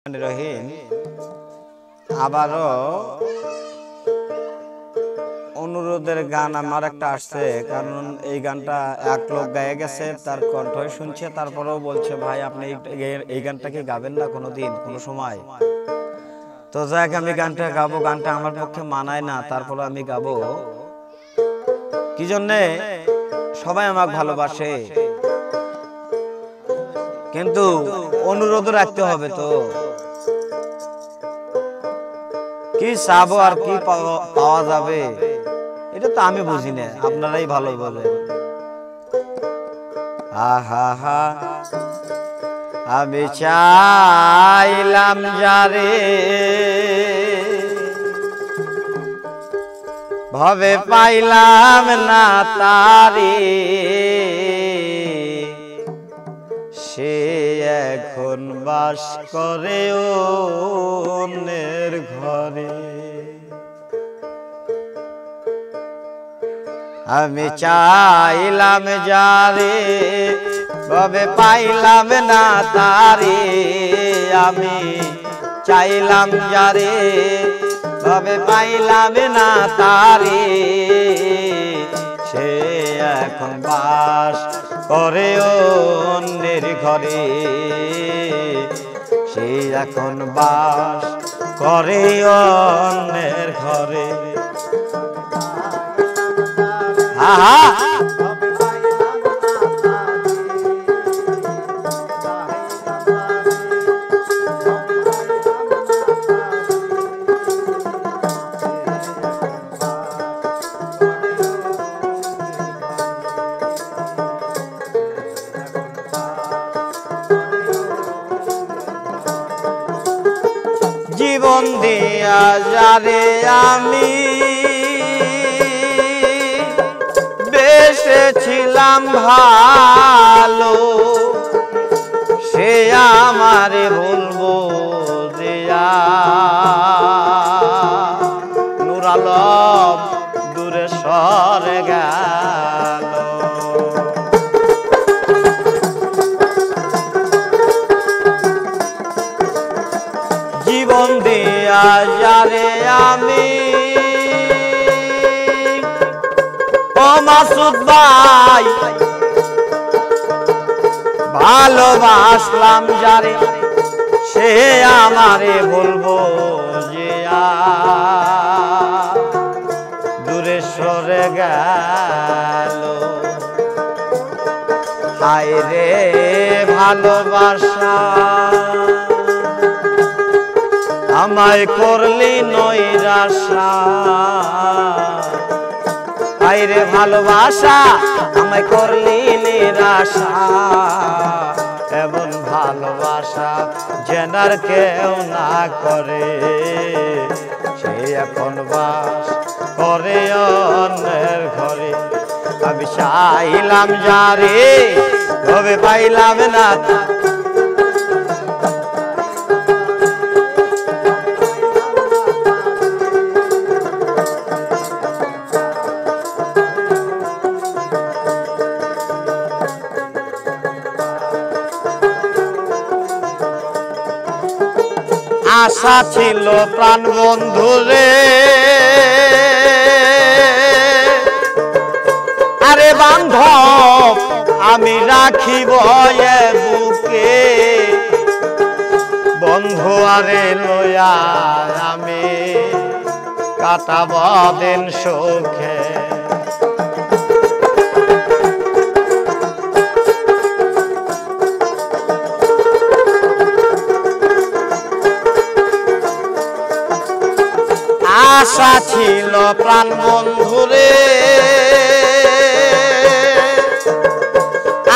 রহিম আবারও অনুরোধের গান আমার একটা আসছে, কারণ এই গানটা এক লোক গায়ে গেছে, তার কণ্ঠই শুনছে, তারপরেও বলছে ভাই আপনি এই গানটা কি গাবেন না কোনোদিন কোনো সময়? তো যাক আমি গানটা গাবো। গানটা আমার পক্ষে মানায় না, তারপরে আমি গাবো। কি জন্যে? সবাই আমাকে ভালোবাসে, কিন্তু অনুরোধ রাখতে হবে। তো কি চাবো আর কি পাওয়া যাবে এটা তো আমি বুঝি না, আপনারাই ভালো বলেন। আহা হা আমি চাইলাম যারে ভাবে পাইলাম না তারে, সে এখন বাস করে অন্যের ঘরে। আমি চাইলাম যারে ভাবে পাইলাম না তারে, আমি চাইলাম যারে ভাবে পাইলাম না তারে, সে এখন বাস করে অন্যের ঘরে, সে এখন বাস করে অন্যের ঘরে। আহা জীবন দিয়া যারে আমি বেসেছিলাম ভালো, সে আমারে বলবো দিয়া নূর আলম দূরে সরে গেল। জীবন দিয়া যারে আমি ও মাসুদ ভাই ভালোবাসলাম যারে, সে আমারে বলবো যে দূরে সরে গেল। হায় রে ভালোবাসা আমায় করলি নৈরাশা, হায় রে ভালোবাসা আমায় করলি নিরাশা, এমন ভালোবাসা জেনার কেউ না করে, সে এখন বাস করে অন্যের ঘরে। আমি চাইলাম যারে তবে পাইলাম না, আশা ছিল প্রাণ বন্ধুরে আরে বান্ধব আমি রাখিব বুকে, বন্ধু আরে লয়া আমি কাটাব দিন সুখে। আশা ছিল প্রাণ বন্ধুরে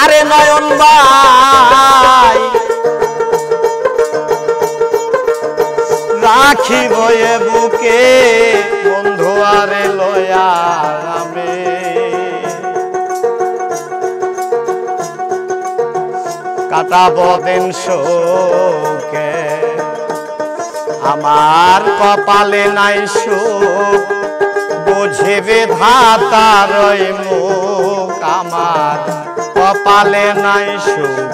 আরে নয়ন ভাই রাখিব বুকে, বন্ধু আরে লয়া আমি কাটাব দিন সুখে। আমার কপালে নাই সুখ বুঝে বিধাতার মুখ, আমার কপালে নাই সুখ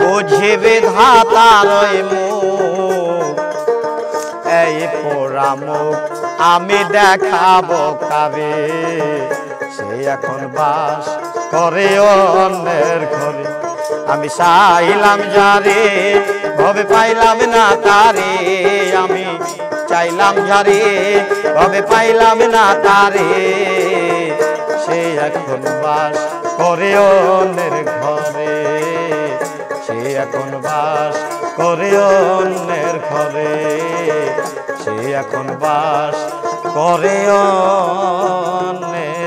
বুঝিবে ধাতার মুখ এই পোড়া মুখ আমি দেখাবো কাবে সে এখন বাস করে অন্যের ঘরে আমি চাইলাম যারে ভবে পাইলাম না তারে আমি চাইলাম যারে ভবে পাইলাম না তারে সে এখন বাস করে অন্যের ঘরে সে এখন বাস করে অন্যের ঘরে সে এখন বাস করে অন্যের